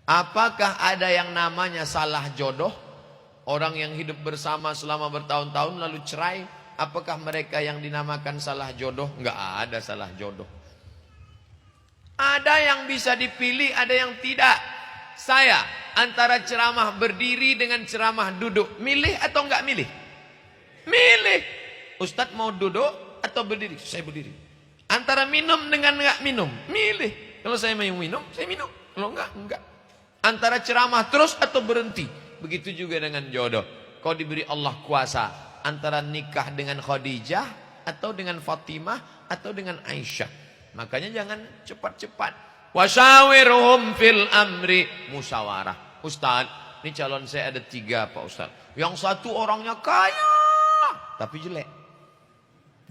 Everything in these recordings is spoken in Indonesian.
Apakah ada yang namanya salah jodoh? Orang yang hidup bersama selama bertahun-tahun lalu cerai, apakah mereka yang dinamakan salah jodoh? Enggak ada salah jodoh. Ada yang bisa dipilih, ada yang tidak. Saya antara ceramah berdiri dengan ceramah duduk, milih atau enggak milih? Milih. Ustadz mau duduk atau berdiri? Saya berdiri. Antara minum dengan enggak minum, milih. Kalau saya mau minum, saya minum. Kalau enggak. Antara ceramah terus atau berhenti. Begitu juga dengan jodoh. Kau diberi Allah kuasa antara nikah dengan Khadijah atau dengan Fatimah atau dengan Aisyah. Makanya jangan cepat-cepat. Wasyawirhum fil amri, musyawarah. Ustaz, ini calon saya ada 3 Pak Ustaz. Yang satu orangnya kaya tapi jelek.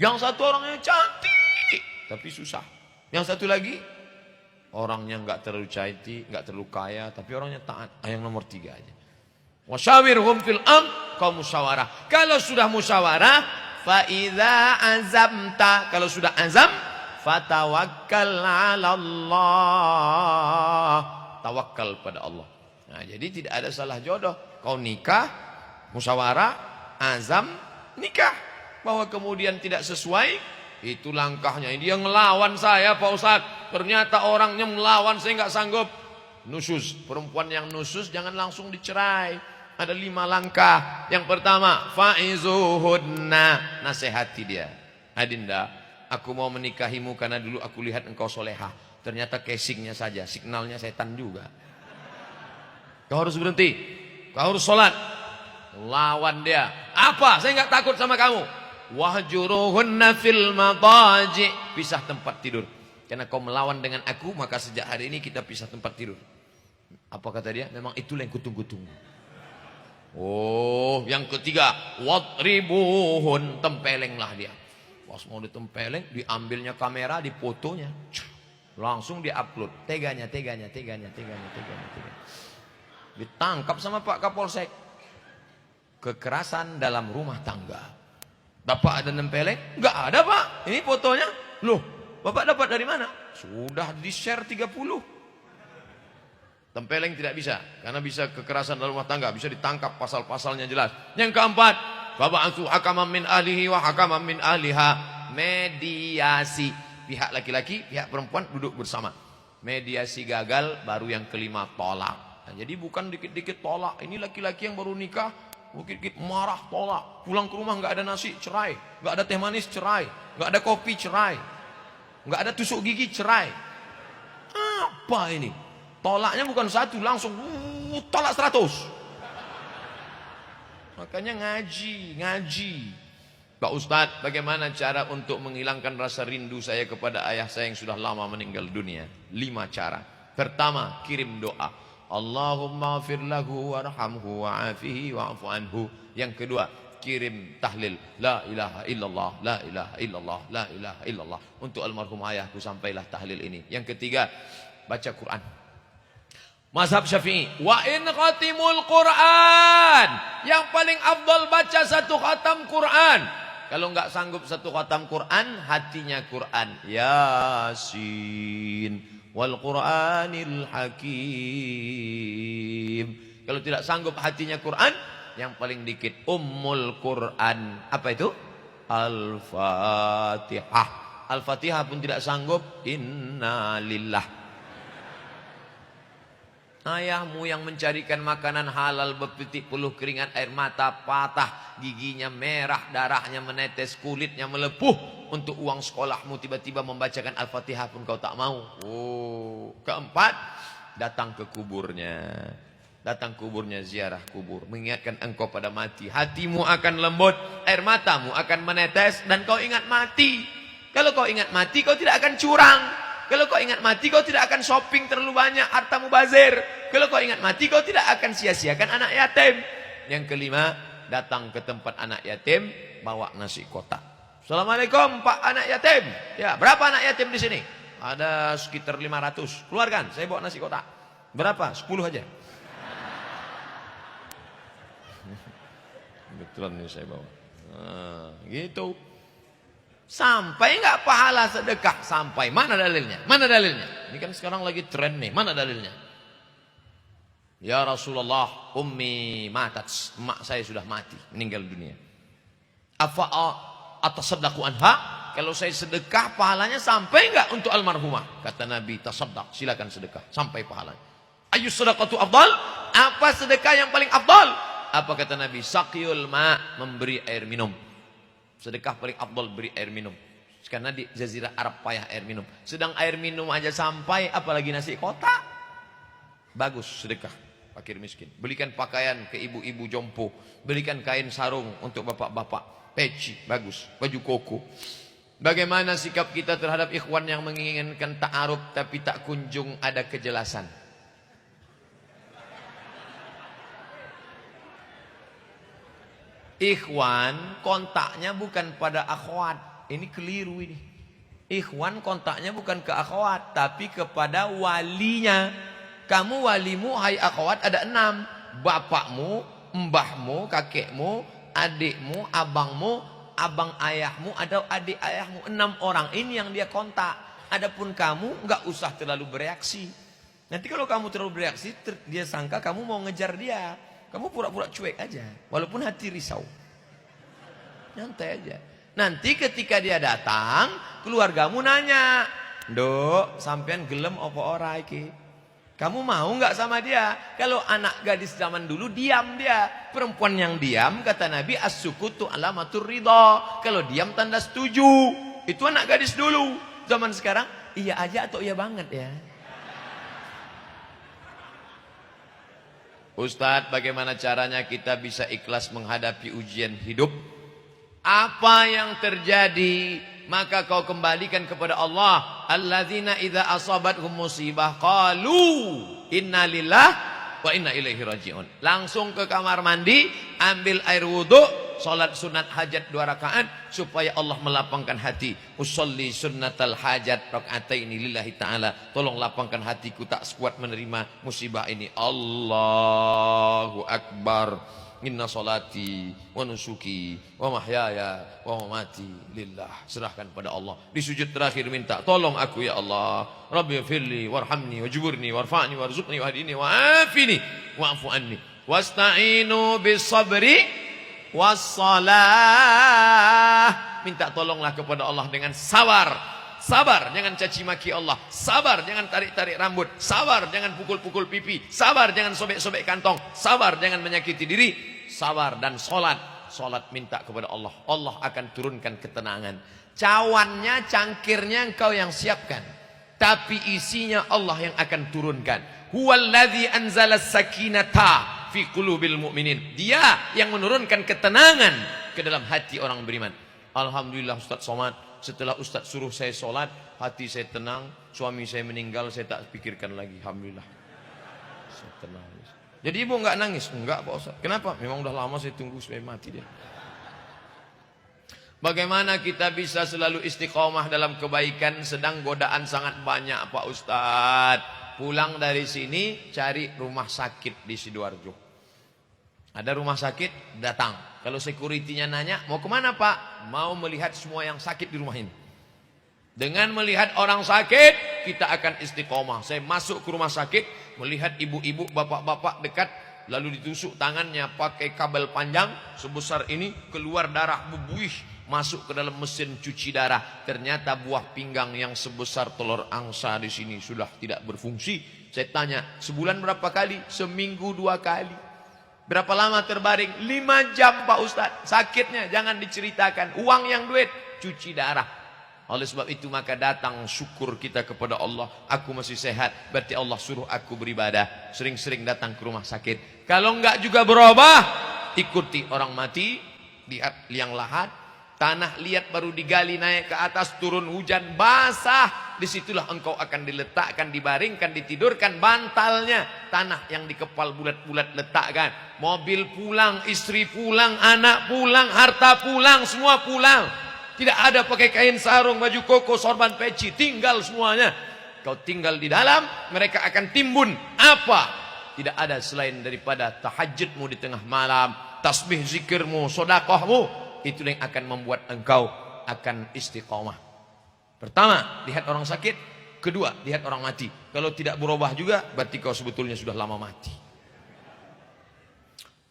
Yang satu orangnya cantik tapi susah. Yang satu lagi orangnya enggak terlalu cantik, enggak terlalu kaya, tapi orangnya taat. Yang nomor 3 aja. Wasyawirhum fil kau musyawarah. Kalau sudah musyawarah, fa idza azamta, kalau sudah azam, fatawakkal 'ala Allah. Tawakal pada Allah. Nah, jadi tidak ada salah jodoh. Kau nikah, musyawarah, azam, nikah. Bahwa kemudian tidak sesuai, itu langkahnya. Dia ngelawan saya Pak Ustaz. Ternyata orangnya melawan, saya nggak sanggup. Nusyuz, perempuan yang nusyuz jangan langsung dicerai. Ada 5 langkah. Yang pertama, fa'izuhunna, nasihati dia. Adinda, aku mau menikahimu karena dulu aku lihat engkau soleha. Ternyata casingnya saja, signalnya setan juga. Kau harus berhenti, kau harus sholat. Lawan dia. Apa? Saya nggak takut sama kamu. Wahjuruhunna fil madaji, pisah tempat tidur. Karena kau melawan dengan aku, maka sejak hari ini kita pisah tempat tidur. Apa kata dia? Memang itulah yang kutunggu-tunggu. Oh, yang ketiga, wadribuhun, tempelenglah dia. Pas mau ditempeleng, diambilnya kamera, difotonya, langsung diupload. Teganya. Ditangkap sama Pak Kapolsek. Kekerasan dalam rumah tangga. Bapak ada nempeleng? Enggak ada Pak. Ini fotonya. Loh, Bapak dapat dari mana? Sudah di-share 30. Tempeleng tidak bisa, karena bisa kekerasan dalam rumah tangga, bisa ditangkap, pasal-pasalnya jelas. Yang keempat, baba'atsu hakaman min ahlihi wa hakaman min ahliha, mediasi. Pihak laki-laki, pihak perempuan duduk bersama. Mediasi gagal, baru yang kelima tolak. Nah, jadi bukan dikit-dikit tolak. Ini laki-laki yang baru nikah, dikit-dikit marah, tolak. Pulang ke rumah nggak ada nasi, cerai. Nggak ada teh manis, cerai. Nggak ada kopi, cerai. Nggak ada tusuk gigi, cerai. Apa ini? Tolaknya bukan 1, langsung tolak 100. Makanya ngaji. Pak Ustadz, bagaimana cara untuk menghilangkan rasa rindu saya kepada ayah saya yang sudah lama meninggal dunia? 5 cara. Pertama, kirim doa. Allahumma gfir lahu warhamhu wa'afihi wa'afu anhu. Yang kedua, kirim tahlil. La ilaha illallah, la ilaha illallah, la ilaha illallah. Untuk almarhum ayahku sampailah tahlil ini. Yang ketiga, baca Quran. Mazhab Syafi'i, wa in khatimul Quran, yang paling afdal baca 1 khatam Quran. Kalau enggak sanggup 1 khatam Quran, hatinya Quran. Yasin wal Qur'anil Hakim. Kalau tidak sanggup hatinya Quran, yang paling dikit Ummul Quran. Apa itu? Al-Fatihah. Al-Fatihah pun tidak sanggup, Innalillah. Ayahmu yang mencarikan makanan halal bertitik peluh keringat air mata, patah giginya merah, darahnya menetes, kulitnya melepuh untuk uang sekolahmu, tiba-tiba membacakan Al-Fatihah pun kau tak mau. Oh, keempat, datang ke kuburnya. Datang kuburnya, ziarah kubur, mengingatkan engkau pada mati. Hatimu akan lembut, air matamu akan menetes dan kau ingat mati. Kalau kau ingat mati, kau tidak akan curang. Kalau kau ingat mati, kau tidak akan shopping terlalu banyak, harta mubazir. Kalau kau ingat mati, kau tidak akan sia-siakan anak yatim. Yang kelima, datang ke tempat anak yatim, bawa nasi kotak. Assalamualaikum Pak anak yatim. Ya, berapa anak yatim di sini? Ada sekitar 500. Keluarkan, saya bawa nasi kotak. Berapa? 10 aja. Betulan nih saya bawa. Gitu. Sampai enggak pahala sedekah? Sampai. Mana dalilnya? Mana dalilnya? Ini kan sekarang lagi tren nih. Mana dalilnya? Ya Rasulullah, ummi matat, emak saya sudah mati, meninggal dunia. Atasaddaqu anha? Kalau saya sedekah pahalanya sampai enggak untuk almarhumah? Kata Nabi, tasaddaq, silakan sedekah sampai pahalanya. Ayu sedekatu afdal? Apa sedekah yang paling afdal? Apa kata Nabi? Saqiyul ma, memberi air minum. Sedekah paling afdal beri air minum. Karena di Jazirah Arab payah air minum. Sedang air minum aja sampai, apalagi nasi kotak. Bagus sedekah fakir miskin. Belikan pakaian ke ibu-ibu jompo. Belikan kain sarung untuk bapak-bapak. Peci, bagus. Baju koko. Bagaimana sikap kita terhadap ikhwan yang menginginkan ta'aruf tapi tak kunjung ada kejelasan? Ikhwan kontaknya bukan pada akhwat. Ini keliru ini. Ikhwan kontaknya bukan ke akhwat, tapi kepada walinya. Kamu walimu, hai akhwat, ada 6. Bapakmu, mbahmu, kakekmu, adikmu, abangmu, abang ayahmu, atau adik ayahmu. 6 orang ini yang dia kontak. Adapun kamu nggak usah terlalu bereaksi. Nanti kalau kamu terlalu bereaksi, dia sangka kamu mau ngejar dia. Kamu pura-pura cuek aja, walaupun hati risau. Nyantai aja. Nanti ketika dia datang, keluargamu nanya, "Nduk, sampean gelem apa ora iki? Kamu mau nggak sama dia?" Kalau anak gadis zaman dulu diam dia. Perempuan yang diam kata Nabi as-sukutu alamatur ridha. Kalau diam tanda setuju. Itu anak gadis dulu. Zaman sekarang iya aja atau iya banget ya. Ustadz, bagaimana caranya kita bisa ikhlas menghadapi ujian hidup? Apa yang terjadi maka kau kembalikan kepada Allah. Alladzina idza asabathum musibah qalu inna lillahi wa inna ilaihi rajiun. Langsung ke kamar mandi, ambil air wudu, salat sunat hajat 2 rakaat supaya Allah melapangkan hati. Usolli sunnatal hajat rakaataini lillahi taala. Tolong lapangkan hatiku, tak sekuat menerima musibah ini. Allahu akbar. Inna salati wa nusuki wa mahyaya wa mamati lillah. Serahkan pada Allah. Di sujud terakhir minta, tolong aku ya Allah. Rabbi firli warhamni wajburni warfa'ni warzuqni wahdini wa'afini wa'fu anni. Wasta'inu bis sabri was salah. Minta tolonglah kepada Allah dengan sabar. Sabar, jangan caci maki Allah. Sabar, jangan tarik-tarik rambut. Sabar, jangan pukul-pukul pipi. Sabar, jangan sobek-sobek kantong. Sabar, jangan menyakiti diri. Sabar dan solat. Solat minta kepada Allah. Allah akan turunkan ketenangan. Cawannya, cangkirnya engkau yang siapkan. Tapi isinya Allah yang akan turunkan. Huwallazi anzala sakinata fi qulubil mu'minin. Dia yang menurunkan ketenangan ke dalam hati orang beriman. Alhamdulillah Ustaz Somad. Setelah Ustaz suruh saya sholat, hati saya tenang. Suami saya meninggal, saya tak pikirkan lagi. Alhamdulillah. Saya tenang. Jadi ibu enggak nangis? Enggak Pak Ustaz. Kenapa? Memang udah lama saya tunggu supaya mati dia. Bagaimana kita bisa selalu istiqomah dalam kebaikan sedang godaan sangat banyak Pak Ustaz? Pulang dari sini cari rumah sakit di Sidoarjo. Ada rumah sakit, datang. Kalau security-nya nanya, mau kemana Pak? Mau melihat semua yang sakit di rumah ini. Dengan melihat orang sakit, kita akan istiqomah. Saya masuk ke rumah sakit, melihat ibu-ibu, bapak-bapak dekat, lalu ditusuk tangannya pakai kabel panjang sebesar ini, keluar darah berbuih, masuk ke dalam mesin cuci darah. Ternyata buah pinggang yang sebesar telur angsa di sini sudah tidak berfungsi. Saya tanya, sebulan berapa kali? Seminggu 2 kali. Berapa lama terbaring? 5 jam Pak Ustadz. Sakitnya jangan diceritakan. Uang yang duit, cuci darah. Oleh sebab itu maka datang syukur kita kepada Allah. Aku masih sehat, berarti Allah suruh aku beribadah. Sering-sering datang ke rumah sakit. Kalau enggak juga berubah, ikuti orang mati, lihat liang lahat, tanah liat baru digali naik ke atas, turun hujan basah. Disitulah engkau akan diletakkan, dibaringkan, ditidurkan bantalnya. Tanah yang dikepal bulat-bulat letakkan. Mobil pulang, istri pulang, anak pulang, harta pulang, semua pulang. Tidak ada pakai kain sarung, baju koko, sorban peci, tinggal semuanya. Kau tinggal di dalam, mereka akan timbun. Apa? Tidak ada selain daripada tahajudmu di tengah malam, tasbih zikirmu, sodakohmu. Itulah yang akan membuat engkau akan istiqomah. Pertama, lihat orang sakit. Kedua, lihat orang mati. Kalau tidak berubah juga, berarti kau sebetulnya sudah lama mati.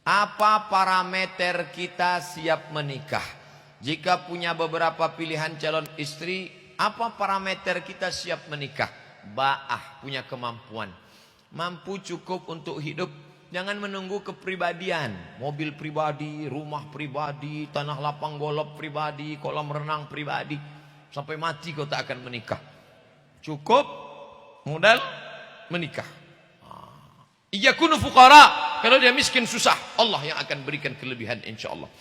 Apa parameter kita siap menikah? Jika punya beberapa pilihan calon istri, apa parameter kita siap menikah? Ba'ah, punya kemampuan. Mampu cukup untuk hidup. Jangan menunggu kepribadian. Mobil pribadi, rumah pribadi, tanah lapang golop pribadi, kolam renang pribadi. Sampai mati kau tak akan menikah. Cukup modal menikah. Iyakunu fuqara. Kalau dia miskin susah, Allah yang akan berikan kelebihan insyaallah.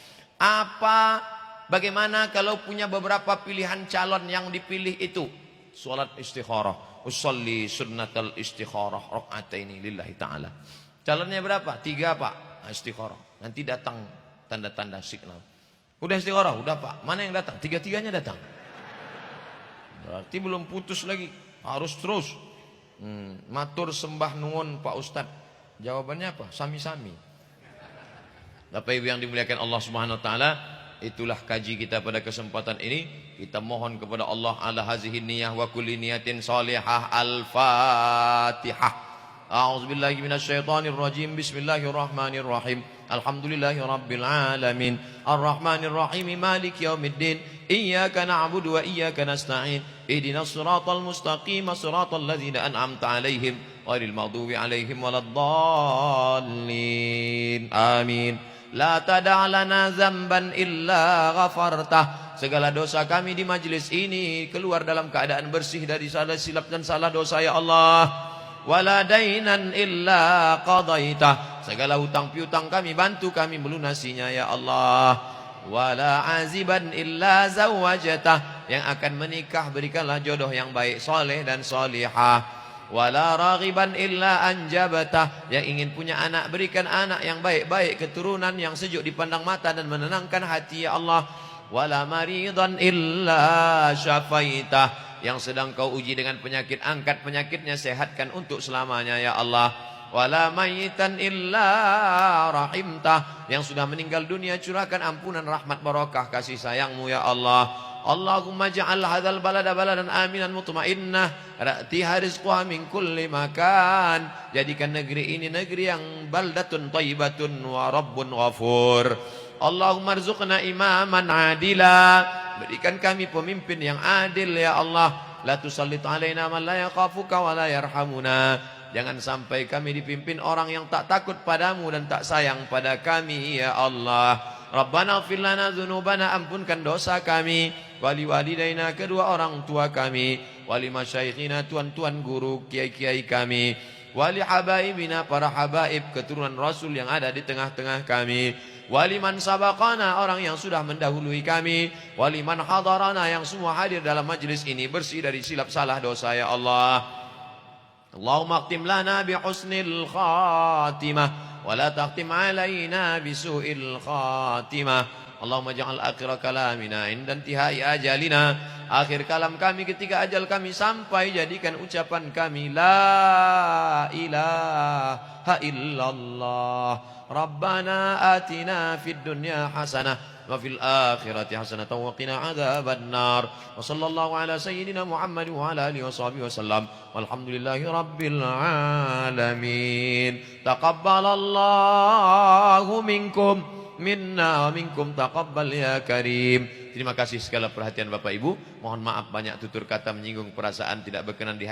Bagaimana kalau punya beberapa pilihan calon yang dipilih itu? Salat istikharah. Usolli sunnatal istikharah raka'ataini lillahi ta'ala. Calonnya berapa? 3 Pak. Istikharah. Nanti datang tanda-tanda signal. Udah istikharah? Udah Pak. Mana yang datang? 3-3-nya datang. Berarti belum putus lagi. Harus terus. Matur sembah nuwun Pak Ustadz. Jawabannya apa? Sami-sami. Bapak Ibu yang dimuliakan Allah Subhanahu wa taala, itulah kaji kita pada kesempatan ini. Kita mohon kepada Allah ala hazihi niyah wa kulli niyatin salihah. Al-Fatihah. A'udzubillahi minasyaitonir rajim. Bismillahirrahmanirrahim. Alhamdulillahi rabbil alamin. Arrahmanir rahim. Maliki yaumiddin. Iyyaka na'budu wa iyyaka nasta'in. Ihdinas siratal mustaqim. Siratal ladzina an'amta 'alaihim ghairil maghdubi 'alaihim waladdallin. Amin. La tada' lana dzamban illa ghafartah. Segala dosa kami di majlis ini keluar dalam keadaan bersih dari salah silap dan salah dosa ya Allah. Wala dainan illa qadaitah. Segala hutang piutang kami bantu kami melunasinya ya Allah. Wala aziban illa zawajatah. Yang akan menikah berikanlah jodoh yang baik, soleh dan solihah. Wala raghiban illa anjabatah. Yang ingin punya anak berikan anak yang baik-baik, keturunan yang sejuk dipandang mata dan menenangkan hati ya Allah. Wala maridan illa syafaitah. Yang sedang kau uji dengan penyakit, angkat penyakitnya, sehatkan untuk selamanya ya Allah. Wala mayitan illa rahimtah. Yang sudah meninggal dunia curahkan ampunan, rahmat, barakah, kasih sayangmu ya Allah. Allahumma ja'al hadzal balada baladan aminan mutmainnah ra'tiha rizquha min kulli makan. Jadikan negeri ini negeri yang baldatun thayyibatun wa rabbun ghafur. Allahumma rzuqna imaman adila. Berikan kami pemimpin yang adil ya Allah. La tusallit alaina man la yakhafuka wa la yarhamuna. Jangan sampai kami dipimpin orang yang tak takut padamu dan tak sayang pada kami ya Allah. Rabbana ighfir lana dzunubana, ampunkan dosa kami. Wali walidaina, kedua orang tua kami. Wali masyaikhina, tuan-tuan guru, kiai-kiai kami. Wali habaibina, para habaib, keturunan Rasul yang ada di tengah-tengah kami. Waliman sabaqana, orang yang sudah mendahului kami. Waliman hadarana, yang semua hadir dalam majlis ini bersih dari silap salah dosa ya Allah. Allahumma akhtim lana bi husnil khatimah wa la takhtim alaina bi su'il khatimah. Allahumma ja'al akhir kalamina inda intihai ajalina. Akhir kalam kami ketika ajal kami sampai, jadikan ucapan kami la ilaha illallah. Rabbana atina fid dunya hasanah wa fil akhirati hasanah wa qina adzaban nar. Wa sallallahu ala sayyidina Muhammad wa ala alihi wa sahbihi wasallam. Walhamdulillahi rabbil alamin. Taqabbalallahu minkum minna wa minkum taqabbal ya karim. Terima kasih segala perhatian Bapak Ibu. Mohon maaf banyak tutur kata menyinggung perasaan tidak berkenan di hati.